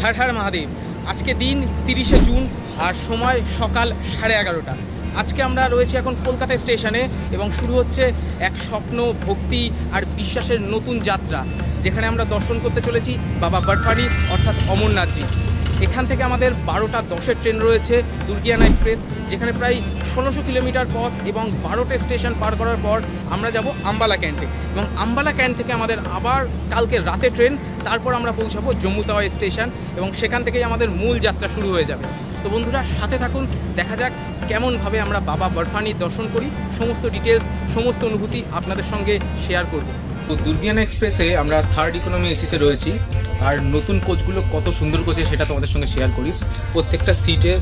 হর হর মহাদেব। আজকে দিন 30শে জুন আর সময় সকাল 11:30। আজকে আমরা রয়েছি এখন কলকাতা স্টেশনে এবং শুরু হচ্ছে এক স্বপ্ন, ভক্তি আর বিশ্বাসের নতুন যাত্রা, যেখানে আমরা দর্শন করতে চলেছি বাবা বর্ফানি অর্থাৎ অমরনাথজি। এখান থেকে আমাদের 12:10 ট্রেন রয়েছে দুর্গিয়ানা এক্সপ্রেস, যেখানে প্রায় 1600 কিলোমিটার পথ এবং 12টে স্টেশন পার করার পর আমরা যাব আম্বালা ক্যান্টে, এবং আম্বালা ক্যান্ট থেকে আমাদের আবার কালকে রাতে ট্রেন, তারপর আমরা পৌঁছাবো জম্মু তাওয়াই স্টেশন এবং সেখান থেকেই আমাদের মূল যাত্রা শুরু হয়ে যাবে। তো বন্ধুরা সাথে থাকুন, দেখা যাক কেমনভাবে আমরা বাবা বর্ফানির দর্শন করি। সমস্ত ডিটেলস, সমস্ত অনুভূতি আপনাদের সঙ্গে শেয়ার করব। তো দুর্গিয়ানা এক্সপ্রেসে আমরা 3rd ইকোনমি এসিতে রয়েছি, আর নতুন কোচগুলো কত সুন্দর কোচে সেটা তোমাদের সঙ্গে শেয়ার করি। প্রত্যেকটা সিটে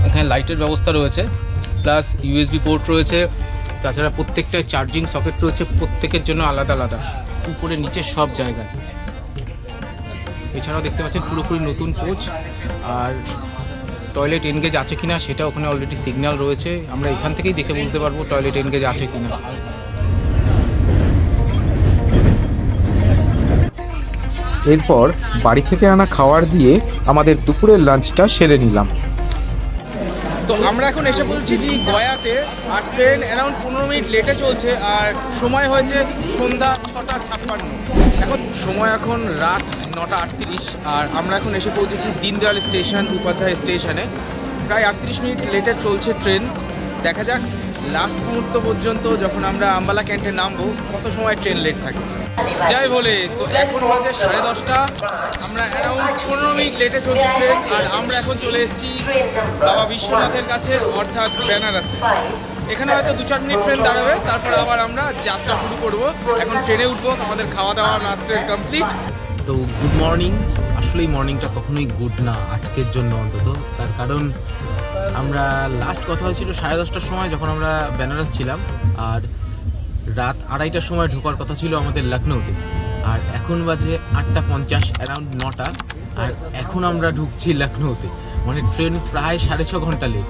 এখানে লাইটের ব্যবস্থা রয়েছে, প্লাস ইউএসবি পোর্ট রয়েছে, তাছাড়া প্রত্যেকটা চার্জিং সকেট রয়েছে প্রত্যেকের জন্য আলাদা আলাদা, উপরে নিচে সব জায়গায়। এছাড়াও দেখতে পাচ্ছেন পুরোপুরি নতুন কোচ, আর টয়লেট এনগেজ আছে কিনা সেটা ওখানে অলরেডি সিগন্যাল রয়েছে, আমরা এখান থেকেই দেখে বুঝতে পারবো টয়লেট এনগেজ আছে কিনা। এরপর বাড়ি থেকে আনা খাবার দিয়ে আমাদের দুপুরের লাঞ্চটা সেরে নিলাম। তো আমরা এখন এসে পৌঁছেছি গয়াতে, আর ট্রেন অ্যারাউন্ড 15 মিনিট লেটে চলছে, আর সময় হয়েছে সন্ধ্যা 6:56। এখন রাত 9:38, আর আমরা এখন এসে পৌঁছেছি দীনদয়াল স্টেশন, উপাধ্যায় স্টেশনে। প্রায় 38 মিনিট লেটে চলছে ট্রেন। দেখা যাক লাস্ট মুহূর্ত পর্যন্ত যখন আমরা আম্বালা ক্যান্টে নামবো কত সময় ট্রেন লেট থাকে। যাই বলে, তো এখন বাজে 10:30, আমরা অ্যারাউন্ড 15 মিনিট লেটে চলছে ট্রেন, আর আমরা এখন চলে এসেছি বাবা বিশ্বনাথের কাছে অর্থাৎ বেনারসে। এখানে হয়তো 2-4 মিনিট ট্রেন দাঁড়াবে, তারপর আবার আমরা যাত্রা শুরু করব। এখন ট্রেনে উঠবো, আমাদের খাওয়া দাওয়া রাত্রের কমপ্লিট। তো গুড মর্নিং। আসলে এই মর্নিংটা কখনোই গুড না আজকের জন্য অন্তত, তার কারণ আমরা লাস্ট কথা হয়েছিল 10:30টার সময় যখন আমরা বেনারস ছিলাম, আর রাত 2:30টার সময় ঢোকার কথা ছিল আমাদের লখনৌতে, আর এখন বাজে 8:50, অ্যারাউন্ড 9টা, আর এখন আমরা ঢুকছি লখনৌতে। মানে ট্রেন প্রায় 6.5 ঘন্টা লেট।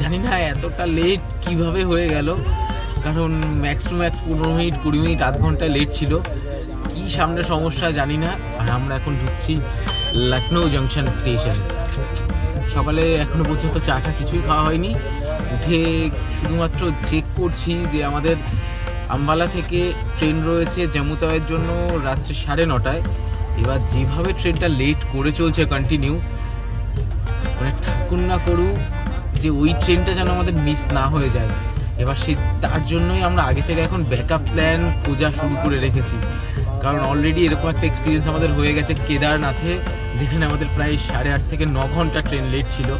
জানি না এতটা লেট কিভাবে হয়ে গেল, কারণ max to max 15 minute 20 minute আধ ঘন্টায় লেট ছিল। কি সামনে সমস্যা জানি না। আর আমরা এখন ঢুকছি লখনৌ জংশন স্টেশন। সকালে এখনো পর্যন্ত চাটা কিছুই খাওয়া হয়নি, উঠে শুধুমাত্র চেক করছি যে আমাদের আম্বালা থেকে ট্রেন রয়েছে জম্মু তাওয়াইয়ের জন্য রাত্রে 9:30টায়। এবার যেভাবে ট্রেনটা লেট করে চলছে কন্টিনিউ, মানে ঠাকুর না করুক যে ওই ট্রেনটা যেন আমাদের মিস না হয়ে যায়। এবার তার জন্যই আমরা আগে থেকে এখন ব্যাকআপ প্ল্যান খোঁজা শুরু করে রেখেছি, কারণ অলরেডি এরকম একটা এক্সপিরিয়েন্স আমাদের হয়ে গেছে কেদারনাথে, যেখানে আমাদের প্রায় 8.5 থেকে 9 ঘন্টা ট্রেন লেট ছিল।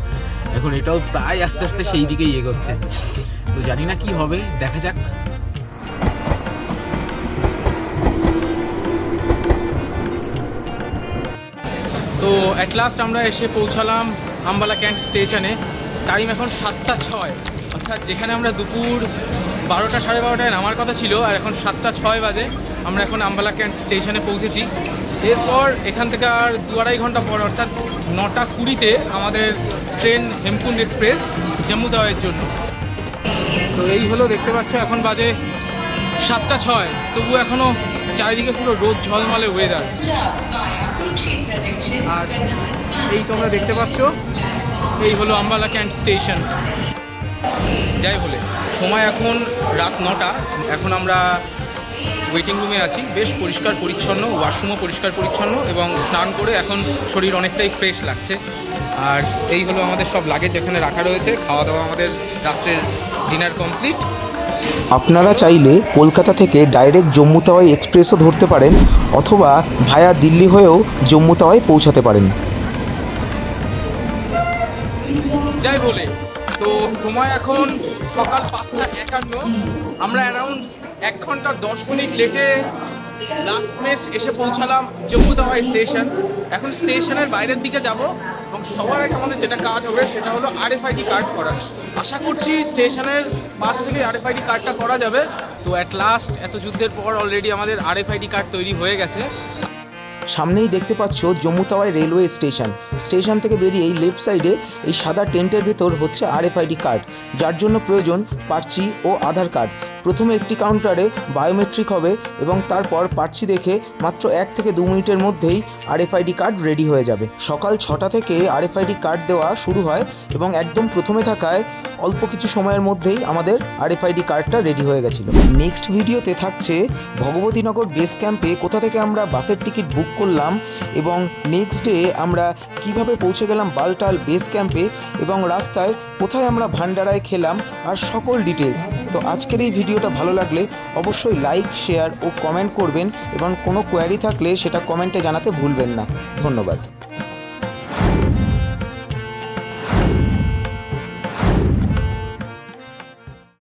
এখন এটাও প্রায় আস্তে আস্তে সেই দিকেই এগোচ্ছে। তো জানি না কি হবে, দেখা যাক। তো অ্যাট লাস্ট আমরা এসে পৌঁছালাম আম্বালা ক্যান্ট স্টেশনে। টাইম এখন 7:06, অর্থাৎ যেখানে আমরা দুপুর 12টা 12:30টায় নামার কথা ছিল, আর এখন 7:06 বাজে। আমরা এখন আম্বালা ক্যান্ট স্টেশনে পৌঁছেছি। এরপর এখান থেকে আর 2-2.5 ঘন্টা পর, অর্থাৎ 9:20-তে আমাদের ট্রেন হেমকুন্ড এক্সপ্রেস জম্মু তাওয়াইয়ের জন্য। তো এই হলো, দেখতে পাচ্ছ এখন বাজে 7:06, তবু এখনও চারিদিকে পুরো রোদ ঝলমলে ওয়েদার। আর এই তোমরা দেখতে পাচ্ছ, এই হলো আম্বালা ক্যান্ট স্টেশন। যাই বলে, সময় এখন রাত 9টা। এখন আমরা ওয়েটিং রুমে আছি, বেশ পরিষ্কার পরিচ্ছন্ন, ওয়াশরুমও পরিষ্কার পরিচ্ছন্ন, এবং স্নান করে এখন শরীর অনেকটাই ফ্রেশ লাগছে। আর এই হলো আমাদের সব লাগেজ এখানে রাখা রয়েছে। খাওয়া দাওয়া আমাদের রাত্রের ডিনার কমপ্লিট। আপনারা চাইলে কলকাতা থেকে ডাইরেক্ট জম্মু তাওয়াই এক্সপ্রেসও ধরতে পারেন, অথবা ভায়া দিল্লি হয়েও জম্মু তাওয়াই পৌঁছাতে পারেন। যাই বলে, তো সময় এখন সকাল 5:51। আমরা অ্যারাউন্ড 1 ঘন্টা 10 মিনিট লেটে লাস্ট মেশ এসে পৌঁছালাম জম্মু তাওয়াই স্টেশন। এখন স্টেশনের বাইরের দিকে যাব, এবং সবার আগে আমাদের যেটা কাজ হবে সেটা হলো RFID কার্ড করা। আশা করছি স্টেশনের পাশ থেকে RFID কার্ডটা করা যাবে। তো অ্যাট লাস্ট এত যুদ্ধের পর অলরেডি আমাদের RFID কার্ড তৈরি হয়ে গেছে। সামনেই দেখতে পাচ্ছ জম্মু তাওয়াই রেলওয়ে স্টেশন থেকে বেরিয়ে এই লেফট সাইডে এই সাদা টেন্টের ভেতর হচ্ছে RFID কার্ড, যার জন্য প্রয়োজন পার্চি ও আধার কার্ড। প্রথমে একটি কাউন্টারে বায়োমেট্রিক হবে এবং তারপর পার্চি দেখে মাত্র 1 থেকে 2 মিনিটের মধ্যেই RFID কার্ড রেডি হয়ে যাবে। সকাল 6টা থেকে RFID কার্ড দেওয়া শুরু হয় এবং একদম প্রথমে থাকায় অল্প কিছু সময়ের মধ্যেই আমাদের RFID কার্ডটা রেডি হয়ে গেছিলো। নেক্সট ভিডিওতে থাকছে ভগবতীনগর বেস ক্যাম্পে কোথা থেকে আমরা বাসের টিকিট বুক করলাম এবং নেক্সট ডে আমরা কিভাবে পৌঁছে গেলাম বালটাল বেস ক্যাম্পে এবং রাস্তায় কোথায় আমরা ভান্ডারায় খেলাম আর সকল ডিটেলস। তো আজকের এই ভিডিওটা ভালো লাগলে অবশ্যই লাইক, শেয়ার ও কমেন্ট করবেন এবং কোনো কোয়ারি থাকলে সেটা কমেন্টে জানাতে ভুলবেন না। ধন্যবাদ।